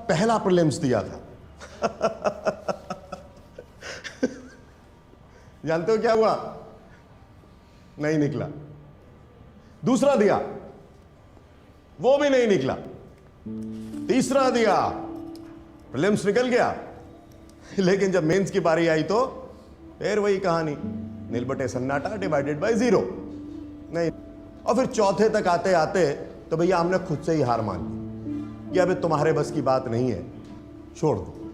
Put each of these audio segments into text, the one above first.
पहला प्रीलिम्स दिया था। जानते हो क्या हुआ? नहीं निकला। दूसरा दिया, वो भी नहीं निकला। तीसरा दिया, प्रीलिम्स निकल गया, लेकिन जब मेंस की बारी आई तो फिर वही कहानी, नील बटे सन्नाटा डिवाइडेड बाय 0। नहीं। और फिर चौथे तक आते आते तो भैया हमने खुद से ही हार मान ली कि अबे तुम्हारे बस की बात नहीं है, छोड़ दो।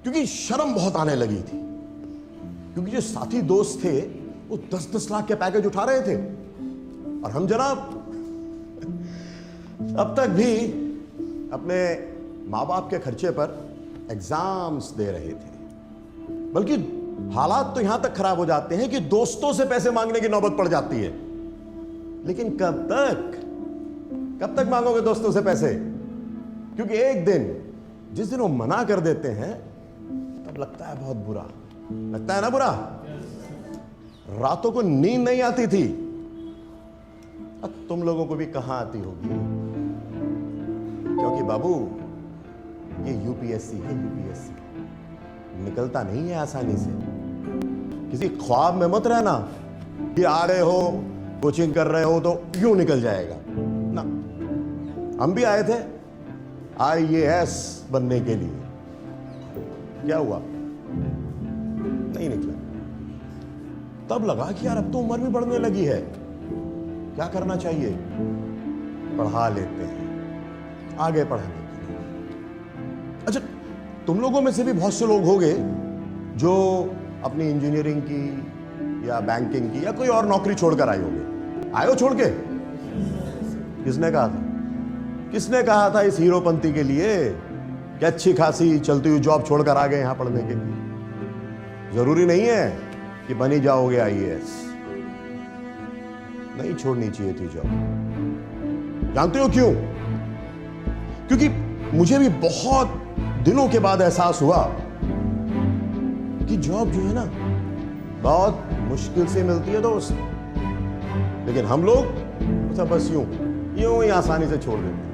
क्योंकि शर्म बहुत आने लगी थी, क्योंकि जो साथी दोस्त थे वो 10-10 लाख के पैकेज उठा रहे थे और हम जनाब अब तक भी अपने माँ बाप के खर्चे पर एग्जाम्स दे रहे थे। बल्कि हालात तो यहां तक खराब हो जाते हैं कि दोस्तों से पैसे मांगने की नौबत पड़ जाती है। लेकिन कब तक मांगोगे दोस्तों से पैसे? क्योंकि एक दिन जिस दिन वो मना कर देते हैं तब लगता है बहुत बुरा, लगता है ना बुरा। रातों को नींद नहीं आती थी, अब तुम लोगों को भी कहां आती होगी, क्योंकि बाबू ये यूपीएससी है, यूपीएससी निकलता नहीं है आसानी से। किसी ख्वाब में मत रहना कि आ रहे हो कोचिंग कर रहे हो तो यूं निकल जाएगा ना। हम भी आए थे आईएएस बनने के लिए, क्या हुआ? नहीं निकला। तब लगा कि यार अब तो उम्र भी बढ़ने लगी है, क्या करना चाहिए? पढ़ा लेते हैं, आगे पढ़ाने के लिए। अच्छा, तुम लोगों में से भी बहुत से लोग होंगे जो अपनी इंजीनियरिंग की या बैंकिंग की या कोई और नौकरी छोड़कर आए होंगे। आए हो छोड़ के? किसने कहा था? किसने कहा था इस हीरोपंती के लिए कि अच्छी खासी चलती हुई जॉब छोड़कर आ गए यहां पढ़ने के लिए? जरूरी नहीं है कि बनी जाओगे आईएएस, नहीं छोड़नी चाहिए थी जॉब। जानते हो क्यों? क्योंकि मुझे भी बहुत दिनों के बाद एहसास हुआ कि जॉब जो है ना बहुत मुश्किल से मिलती है दोस्त, लेकिन हम लोग बस यूं ही आसानी से छोड़ देते हैं।